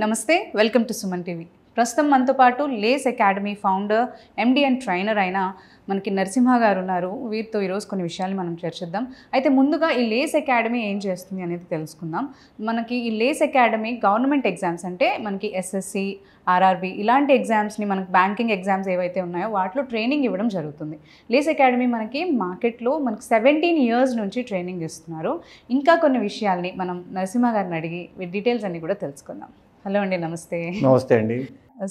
నమస్తే welcome to Suman TV. ప్రస్తుతం మనతో పాటు Lace academy founder, MD and trainer అయిన మనకి నరసింహ గారు ఉన్నారు. వీరితో ఈరోజు కొన్ని విషయాలు మనం చర్చిద్దాం. అయితే ముందుగా ఈ లేస్ అకాడమీ ఏం చేస్తుంది అనేది తెలుసుకుందాం. మనకి ఈ లేస్ అకాడమీ గవర్నమెంట్ ఎగ్జామ్స్ అంటే మనకి ఎస్ఎస్సి, ఆర్ఆర్బి ఇలాంటి ఎగ్జామ్స్ని, మనకి బ్యాంకింగ్ ఎగ్జామ్స్ ఏవైతే ఉన్నాయో వాటిలో ట్రైనింగ్ ఇవ్వడం జరుగుతుంది. లేస్ అకాడమీ మనకి మార్కెట్లో మనకి 17 years నుంచి ట్రైనింగ్ ఇస్తున్నారు. ఇంకా కొన్ని విషయాల్ని మనం నరసింహ గారిని అడిగి డీటెయిల్స్ అన్ని కూడా తెలుసుకుందాం. హలో అండి, నమస్తే. నమస్తే అండి.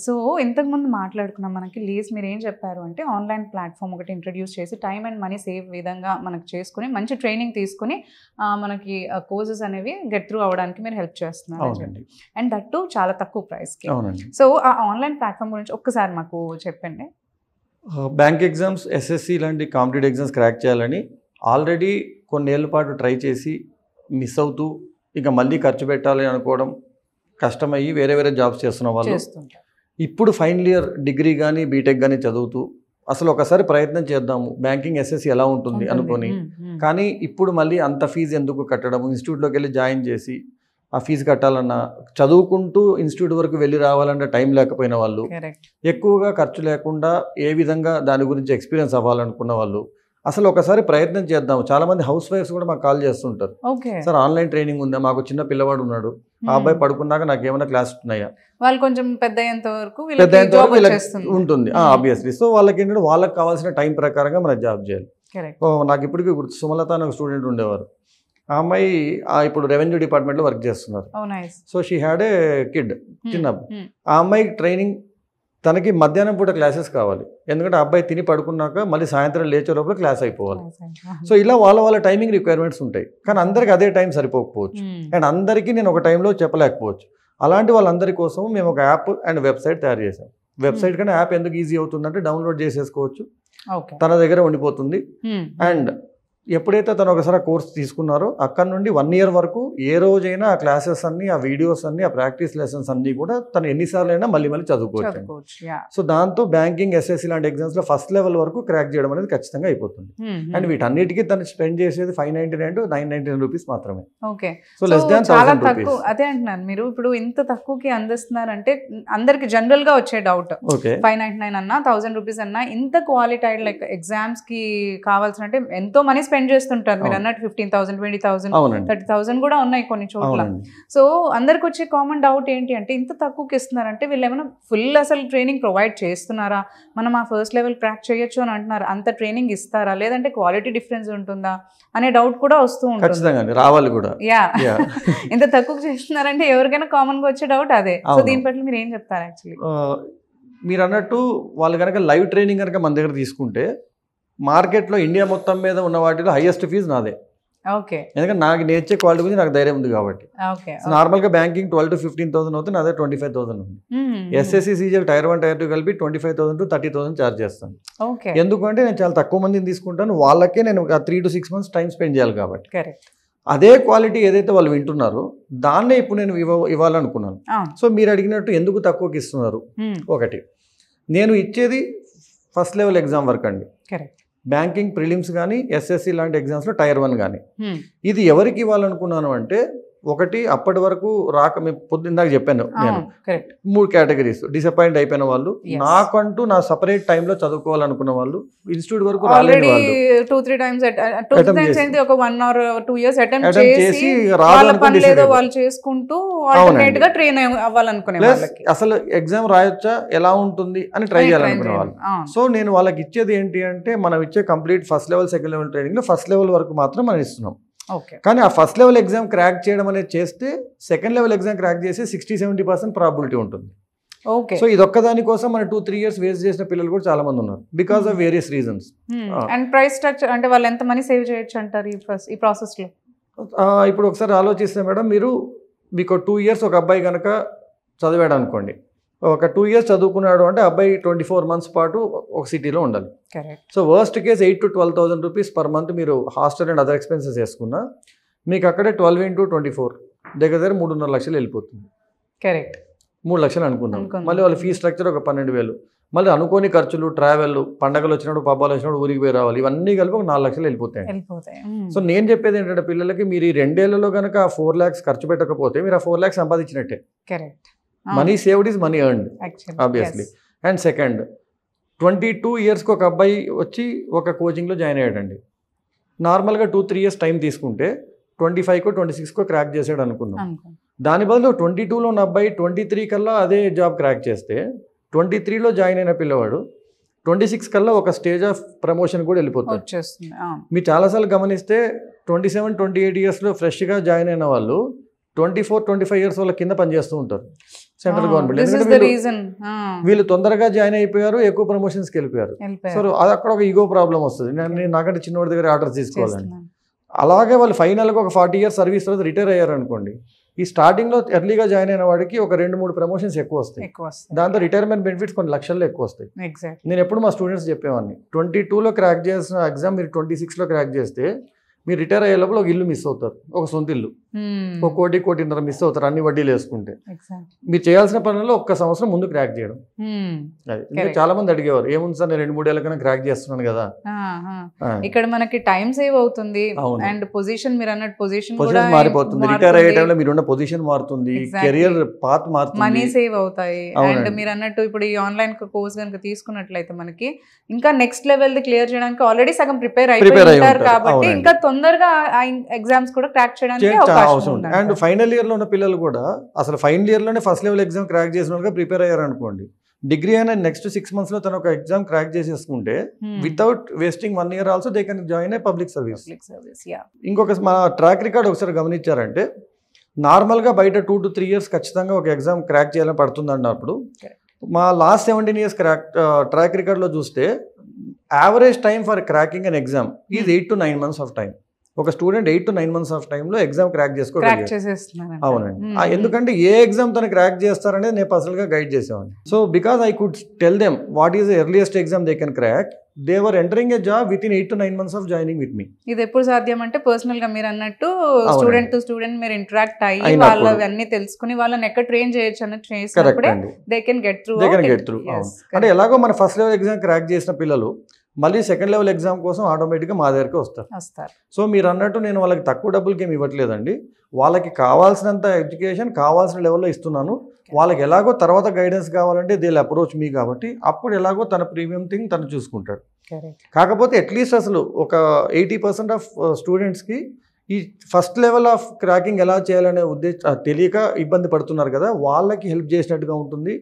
సో ఇంతకుముందు మాట్లాడుకున్నాం, మనకి లేస్ మీరు ఏం చెప్పారు అంటే ఆన్లైన్ ప్లాట్ఫామ్ ఒకటి ఇంట్రడ్యూస్ చేసి టైం అండ్ మనీ సేవ్ విధంగా మనకు చేసుకుని మంచి ట్రైనింగ్ తీసుకుని మనకి కోర్సెస్ అనేవి గెట్ త్రూ అవ్వడానికి మీరు హెల్ప్ చేస్తున్నారు. అండ్ దట్ టు చాలా తక్కువ ప్రైస్కి. సో ఆ ఆన్లైన్ ప్లాట్ఫామ్ గురించి ఒక్కసారి మాకు చెప్పండి. బ్యాంక్ ఎగ్జామ్స్, ఎస్ఎస్సి ఇలాంటి కాంపిటేటివ్ ఎగ్జామ్స్ క్రాక్ చేయాలని ఆల్రెడీ కొన్నేళ్ల పాటు ట్రై చేసి మిస్ అవుతూ ఇక మళ్ళీ ఖర్చు పెట్టాలి అనుకోవడం కష్టమయ్యి వేరే వేరే జాబ్స్ చేస్తున్న వాళ్ళు ఇప్పుడు ఫైనల్ ఇయర్ డిగ్రీ కానీ బీటెక్ కానీ చదువుతూ అసలు ఒకసారి ప్రయత్నం చేద్దాము బ్యాంకింగ్ ఎస్ఎస్సి ఎలా ఉంటుంది అనుకొని, కానీ ఇప్పుడు మళ్ళీ అంత ఫీజు ఎందుకు కట్టడం, ఇన్స్టిట్యూట్లోకి వెళ్ళి జాయిన్ చేసి ఆ ఫీజు కట్టాలన్నా, చదువుకుంటూ ఇన్స్టిట్యూట్ వరకు వెళ్ళి రావాలంటే టైం లేకపోయిన వాళ్ళు, ఎక్కువగా ఖర్చు లేకుండా ఏ విధంగా దాని గురించి ఎక్స్పీరియన్స్ అవ్వాలనుకున్న వాళ్ళు అసలు ఒకసారి ప్రయత్నం చేద్దాం. చాలా మంది హౌస్ వైఫ్స్ కూడా మాకు కాల్ చేస్తుంటారు, సార్ ఆన్లైన్ ట్రైనింగ్ ఉందా, మాకు చిన్న పిల్లవాడు ఉన్నాడు, ఆ అబ్బాయి పడుకున్నాక నాకు ఏమైనా క్లాస్ ఉన్నాయా, వాళ్ళు కొంచెం పెద్ద వరకు ఉంటుంది ఆబ్వియస్లీ. సో వాళ్ళకి ఏంటంటే వాళ్ళకి కావాల్సిన టైం ప్రకారంగా మనం జాబ్ చేయాలి. నాకు ఇప్పటికీ గుర్తు, సుమలత అని ఒక స్టూడెంట్ ఉండేవారు. ఆ అమ్మాయి ఇప్పుడు రెవెన్యూ డిపార్ట్మెంట్లో వర్క్ చేస్తున్నారు. So she had a kid, చిన్న. ఆ అమ్మాయికి ట్రైనింగ్ తనకి మధ్యాహ్నం పూట క్లాసెస్ కావాలి, ఎందుకంటే అబ్బాయి తిని పడుకున్నాక మళ్ళీ సాయంత్రం లేచే లోపల క్లాస్ అయిపోవాలి. సో ఇలా వాళ్ళ టైమింగ్ రిక్వైర్మెంట్స్ ఉంటాయి, కానీ అందరికి అదే టైం సరిపోకపోవచ్చు, అండ్ అందరికీ నేను ఒక టైంలో చెప్పలేకపోవచ్చు. అలాంటి వాళ్ళందరి కోసం మేము ఒక యాప్ అండ్ వెబ్సైట్ తయారు చేసాం. వెబ్సైట్ కన్నా యాప్ ఎందుకు ఈజీ అవుతుందంటే డౌన్లోడ్ చేసేసుకోవచ్చు, తన దగ్గర ఉండిపోతుంది. అండ్ ఎప్పుడైతే తను ఒకసారి కోర్స్ తీసుకున్నారో అక్కడ నుండి 1 year వరకు ఏ రోజైనా ఆ క్లాసెస్ అన్ని, ఆ వీడియోస్ అన్ని, ఆ ప్రాక్టీస్ లెసన్స్ అన్ని కూడా తను ఎన్నిసార్లు అయినా మళ్ళీ చదువుకోవచ్చు. సో దాంతో బ్యాంకింగ్, ఎస్ఎస్సి లాంటి ఎగ్జామ్స్ లో ఫస్ట్ లెవెల్ వరకు క్రాక్ చేయడం అనేది ఖచ్చితంగా అయిపోతుంది. అండ్ వీటన్నిటికీ తను స్పెండ్ చేసేది 599 to 999 రూపీస్ మాత్రమే. So less than 1000 rupees. అదే అంటున్నాను, మీరు ఇప్పుడు ఇంత తక్కువకి అందిస్తున్నారంటే అందరికి జనరల్ గా వచ్చే డౌట్, 599 అన్నా 1000 రూపీస్ అన్నా ఇంత క్వాలిటైడ్ లైక్ ఎగ్జామ్స్ కి కావాల్సిన అంటే ఎంతో మనీ స్పెండ్ చేస్తుంటారు. మీరు అన్నట్టు 15,000, 20,000, 30,000 కూడా ఉన్నాయి కొన్ని చోట్ల. సో అందరికి వచ్చే కామన్ డౌట్ ఏంటి అంటే ఇంత తక్కువకి ఇస్తున్నారంటే వీళ్ళు ఏమైనా ఫుల్ అసలు ట్రైనింగ్ ప్రొవైడ్ చేస్తున్నారా, మనం ఆ ఫస్ట్ లెవెల్ క్రాక్ చేయొచ్చు అని అంటున్నారు, అంత ట్రైనింగ్ ఇస్తారా, లేదంటే క్వాలిటీ డిఫరెన్స్ ఉంటుందా అనే డౌట్ కూడా వస్తూ ఉంటుంది. రావాలి కూడా. ఇంత తక్కువ చేస్తున్నారంటే ఎవరికైనా కామన్ గా వచ్చే డౌట్ అదే. సో దీని పట్ల మీరు ఏం చెప్తారు? యాక్చువల్లీ మీరు అన్నట్టు వాళ్ళు కనుక లైవ్ ట్రైనింగ్ కనుక మన దగ్గర తీసుకుంటే మార్కెట్లో ఇండియా మొత్తం మీద ఉన్న వాటిలో హైయెస్ట్ ఫీజు నాదే. ఎందుకంటే నాకు నేర్చే క్వాలిటీ గురించి నాకు ధైర్యం ఉంది కాబట్టి. నార్మల్గా బ్యాంకింగ్ 12,000 to 15,000 అవుతుంది, అదే 25,000 ఉంది. ఎస్ఎస్సి, సిజిఎల్ టైర్ 1, టైర్ 2 కలిపి 25,000 to 30,000 ఛార్జ్ చేస్తాను. ఎందుకంటే నేను చాలా తక్కువ మందిని తీసుకుంటాను, వాళ్ళకే నేను 3 to 6 months టైం స్పెండ్ చేయాలి కాబట్టి. అదే క్వాలిటీ ఏదైతే వాళ్ళు వింటున్నారో దాన్నే ఇప్పుడు నేను ఇవ్వాలనుకున్నాను. సో మీరు అడిగినట్టు ఎందుకు తక్కువకి ఇస్తున్నారు, ఒకటి నేను ఇచ్చేది ఫస్ట్ లెవెల్ ఎగ్జామ్ వరకు అండి. బ్యాంకింగ్ ప్రిలిమ్స్ కానీ, ఎస్ఎస్సి లాంటి ఎగ్జామ్స్లో టైర్ 1 కానీ. ఇది ఎవరికి ఇవ్వాలనుకున్నాను అంటే, ఒకటి అప్పటి వరకు మేము పొద్దున్నదాకా చెప్పాను, నేను 3 కేటగిరీస్. డిసప్పాయింట్ అయిపోయిన వాళ్ళు, నాకంటూ నా సపరేట్ టైంలో చదువుకోవాలనుకున్న వాళ్ళు, ఇన్స్టిట్యూట్ వరకు రాలేని వాళ్ళు, అసలు ఎగ్జామ్ రాయొచ్చా, ఎలా ఉంటుంది అని ట్రై చేయాలనుకునే వాళ్ళు. సో నేను వాళ్ళకి ఇచ్చేది ఏంటి అంటే, మనం ఇచ్చే complete first level, second level training లో ఫస్ట్ లెవెల్ వరకు మాత్రం మనం ఇస్తున్నాం. కానీ ఆ ఫస్ట్ లెవెల్ ఎగ్జామ్ క్రాక్ చేయడం అనేది చేస్తే సెకండ్ లెవెల్ ఎగ్జామ్ క్రాక్ చేసి 60-70% ప్రాబిలిటీ ఉంటుంది. సో ఇదొక్క దాని కోసం మన 2-3 years వేస్ట్ చేసిన పిల్లలు కూడా చాలా మంది ఉన్నారు, because of various reasons. And price structure అంటే వాళ్ళు ఎంత మనీ సేవ్ చేయొచ్చు అంటారు ఈ ప్రాసెస్ లో? ఇప్పుడు ఒకసారి ఆలోచిస్తే మేడం, మీకు 2 years ఒక అబ్బాయి కనుక చదివాడు అనుకోండి, ఒక 2 years చదువుకున్నాడు అంటే అబ్బాయి 24 months పాటు ఒక సిటీలో ఉండాలి. So worst case 8,000 to 12,000 rupees per month మీరు హాస్టల్ అండ్ అదర్ ఎక్స్పెన్సెస్ వేసుకున్నా మీకు అక్కడే 12 into 24 దగ్గర 3.5 లక్షలు వెళ్ళిపోతుంది. 3 లక్షలు అనుకుందాం. మళ్ళీ వాళ్ళ ఫీ స్ట్రక్చర్ ఒక 12,000, మళ్ళీ అనుకోని ఖర్చులు, ట్రావెల్, పండగలు వచ్చినప్పుడు, పబ్బాలు వచ్చినప్పుడు ఊరికి పోయి రావాలి, ఇవన్నీ కలిపి ఒక 4 లక్షలు వెళ్ళిపోతాయి. సో నేను చెప్పేది ఏంటంటే పిల్లలకి, మీరు ఈ 2 ఏళ్లలో కనుక 4 lakhs ఖర్చు పెట్టకపోతే మీరు ఆ 4 lakhs సంపాదించినట్టే. Money saved is money earned obviously. And second 22 ఇయర్స్కి ఒక అబ్బాయి వచ్చి ఒక కోచింగ్లో జాయిన్ అయ్యాడండి. నార్మల్గా 2-3 ఇయర్స్ టైం తీసుకుంటే 25కో 26కో క్రాక్ చేసాడు అనుకుందాం. దాని బదులు 22లో ఉన్న అబ్బాయి 23 కల్లా అదే జాబ్ క్రాక్ చేస్తే 23లో జాయిన్ అయిన పిల్లవాడు 26 కల్లా ఒక స్టేజ్ ఆఫ్ ప్రమోషన్ కూడా వెళ్ళిపోతాడు. మీరు చాలాసార్లు గమనిస్తే 27-28 ఇయర్స్లో ఫ్రెష్గా జాయిన్ అయిన వాళ్ళు 24-25 ఇయర్స్ వాళ్ళ కింద పనిచేస్తూ ఉంటారు సెంట్రల్ గవర్నమెంట్. వీళ్ళు తొందరగా జాయిన్ అయిపోయారు, ఎక్కువ ప్రమోషన్స్కి వెళ్ళిపోయారు. సో అది అక్కడ ఒక ఈగో ప్రాబ్లం వస్తుంది. నేను నాకంటే చిన్నవాడి దగ్గర ఆర్డర్ తీసుకోవాలని. అలాగే వాళ్ళు ఫైనల్గా ఒక 40 ఇయర్స్ సర్వీస్ తర్వాత రిటైర్ అయ్యారు అనుకోండి, ఈ స్టార్టింగ్లో ఎర్లీగా జాయిన్ అయిన వాడికి ఒక 2-3 ప్రమోషన్స్ ఎక్కువ వస్తాయి. దాంతో రిటైర్మెంట్ బెనిఫిట్స్ కొన్ని లక్షల్లో ఎక్కువ వస్తాయి. నేను ఎప్పుడు మా స్టూడెంట్స్ చెప్పేవాడిని, 22లో క్రాక్ చేసిన ఎగ్జామ్ మీరు 26లో క్రాక్ చేస్తే మీరు రిటైర్ అయ్యే లోపల ఒక ఇల్లు మిస్ అవుతారు, ఒక సొంత ఇల్లు, ఒక 1-1.5 మిస్ అవుతారు అన్ని వడ్డీలు వేసుకుంటే. మీరు చేయాల్సిన పనుల్లో 1 సంవత్సరం ముందు క్రాక్ చేయడం. అది చాలా మంది అడిగేవారు, ఏముంది సార్ నేను 2-3 ఏళ్ళకైనా క్రాక్ చేస్తున్నాను కదా. ఇక్కడ మనకి టైం సేవ్ అవుతుంది అండ్ పొజిషన్ మీరు అన్నట్టు పొజిషన్ మారిపోతుంది. రిటైర్ అయ్యే టైంలో మీరున్న పొజిషన్ మారుతుంది, కెరియర్ పాత్ మారుతుంది, మనీ సేవ్ అవుతాయి. అండ్ మీరు అన్నట్టు ఇప్పుడు ఈ ఆన్లైన్ కోర్స్ కనుక తీసుకున్నట్లయితే మనకి ఇంకా నెక్స్ట్ లెవెల్ క్లియర్ చేయడానికి ఆల్రెడీ సగం ప్రిపేర్ అయిపోతారు కాబట్టి ఇంకా తొందరగా ఎగ్జామ్స్ కూడా క్రాక్ చేయడానికి అవకాశం ఉంది. అండ్ ఫైనల్ ఇయర్ లో ఉన్న పిల్లలు కూడా అసలు ఫైనల్ ఇయర్ లోనే ఫస్ట్ లెవెల్ ఎగ్జామ్ క్రాక్ చేసిన వాళ్ళగా ప్రిపేర్ అయ్యారు అనుకోండి, డిగ్రీ అయినా నెక్స్ట్ 6 months లో తను ఒక ఎగ్జామ్ క్రాక్ చేసేసుకుంటే without wasting 1 year also they can join a public service. ఇంకొక మా ట్రాక్ రికార్డ్ ఒకసారి గమనించారంటే నార్మల్గా బయట 2 to 3 years ఖచ్చితంగా ఒక ఎగ్జామ్ క్రాక్ చేయాలని పడుతుంది అన్నప్పుడు మా లాస్ట్ 17 years ట్రాక్ రికార్డ్లో చూస్తే average time for cracking an exam is 8 to 9 months of time. ఒక స్టూడెంట్ 8 to 9 months ఆఫ్ టైంలో ఎగ్జామ్ క్రాక్ చేసుకోగలిగారు. అవునండి, ఎందుకంటే ఏ ఎగ్జామ్ తను క్రాక్ చేస్తారనేది నేను పర్సనల్గా గైడ్ చేసేవాడిని. So because I could tell them what is the earliest exam they can crack, they were entering a job within 8 to 9 months of joining with me. ఇది ఎప్పుడు సాధ్యం అంటే పర్సనల్ గా మీరు అన్నట్టు స్టూడెంట్ టు స్టూడెంట్ మీరు interact అయ్యి వాళ్ళు అన్ని తెలుసుకుని వాళ్ళని ఎక్కడ ట్రైన్ చేయొచ్చు అన్నట్టు చేసినప్పుడే దే కెన్ గెట్ త్రూ. అంటే ఎలాగో మన ఫస్ట్ లెవెల్ ఎగ్జామ్ క్రాక్ చేసిన పిల్లలు మళ్ళీ సెకండ్ లెవెల్ ఎగ్జామ్ కోసం ఆటోమేటిక్గా మా దగ్గరికి వస్తారు. సో మీరు అన్నట్టు నేను వాళ్ళకి తక్కువ డబ్బులకి ఏమి ఇవ్వట్లేదండి, వాళ్ళకి కావాల్సినంత ఎడ్యుకేషన్ కావాల్సిన లెవెల్లో ఇస్తున్నాను. వాళ్ళకి ఎలాగో తర్వాత గైడెన్స్ కావాలంటే దే విల్ అప్రోచ్ మీ, కాబట్టి అప్పుడు ఎలాగో తన ప్రీమియం థింగ్ తను చూసుకుంటాడు. కాకపోతే అట్లీస్ట్ అసలు ఒక 80% ఆఫ్ స్టూడెంట్స్కి ఈ ఫస్ట్ లెవెల్ ఆఫ్ క్రాకింగ్ ఎలా చేయాలనే ఉద్దేశం తెలియక ఇబ్బంది పడుతున్నారు కదా, వాళ్ళకి హెల్ప్ చేసినట్టుగా ఉంటుంది,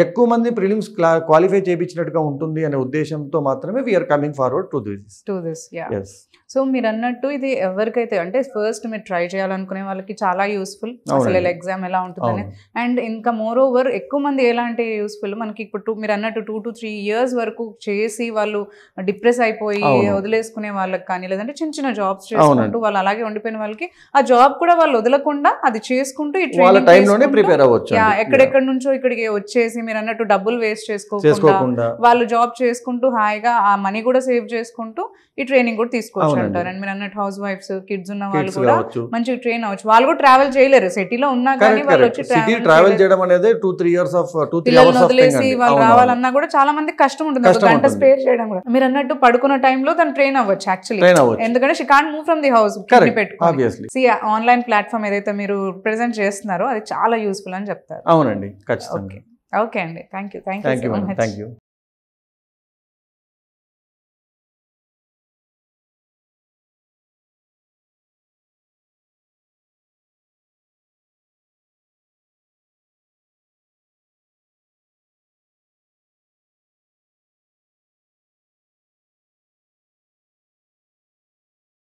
ఎక్కువ మంది ప్రిలిమ్స్ క్వాలిఫై చేయించినట్టుగా ఉంటుంది అనే ఉద్దేశంతో మాత్రమే we are coming forward to this. So మీరు అన్నట్టు ఇది ఎవరికైతే అంటే ఫస్ట్ మీరు ట్రై చేయాలనుకునే వాళ్ళకి చాలా యూస్ఫుల్ అసలు ఎగ్జామ్ ఎలా ఉంటుందని. అండ్ ఇంకా మోర్ ఓవర్ ఎక్కువ మంది ఎలాంటి యూస్ఫుల్ మనకి ఇప్పుడు మీరు అన్నట్టు 2 to 3 years వరకు చేసి వాళ్ళు డిప్రెస్ అయిపోయి వదిలేసుకునే వాళ్ళకి కానీ, లేదంటే చిన్న చిన్న జాబ్స్ చేసుకుంటూ వాళ్ళు అలాగే ఉండిపోయిన వాళ్ళకి ఆ జాబ్ కూడా వాళ్ళు వదలకుండా అది చేసుకుంటూ ఈ ఎక్కడెక్కడ నుంచో ఇక్కడికి వచ్చేసి మీరు అన్నట్టు డబ్బులు వేస్ట్ చేసుకోకుండా వాళ్ళు జాబ్ చేసుకుంటూ హాయిగా ఆ మనీ కూడా సేవ్ చేసుకుంటూ ఈ ట్రైనింగ్ కూడా తీసుకోవచ్చు అంటారు. అండ్ మీరు అన్నట్టు హౌస్ వైఫ్స్ కిడ్స్ ఉన్న వాళ్ళు కూడా మంచిగా ట్రైన్ అవ్వచ్చు. వాళ్ళు కూడా ట్రావెల్ చేయలేరు, సిటీలో ఉన్నా కానీ వాళ్ళు వచ్చి ట్రావెల్ చేయడం అనేది 2-3 years ఆఫ్ వదిలేసి వాళ్ళు రావాలన్నా కూడా చాలా మందికి కష్టం ఉంటుంది, గంట స్పేర్ చేయడం కూడా. మీరు అన్నట్టు పడుకున్న టైంలో తను ట్రైన్ అవ్వచ్చు యాక్చువల్లీ, ఎందుకంటే she can't move from the house పెట్టుకోవాలి. ఆన్లైన్ ప్లాట్ఫామ్ ఏదైతే మీరు ప్రెజెంట్ చేస్తున్నారో అది చాలా యూస్ఫుల్ అని చెప్తారు. అవునండి, ఖచ్చితంగా. ఓకే అండి, థ్యాంక్ యూ సో మచ్.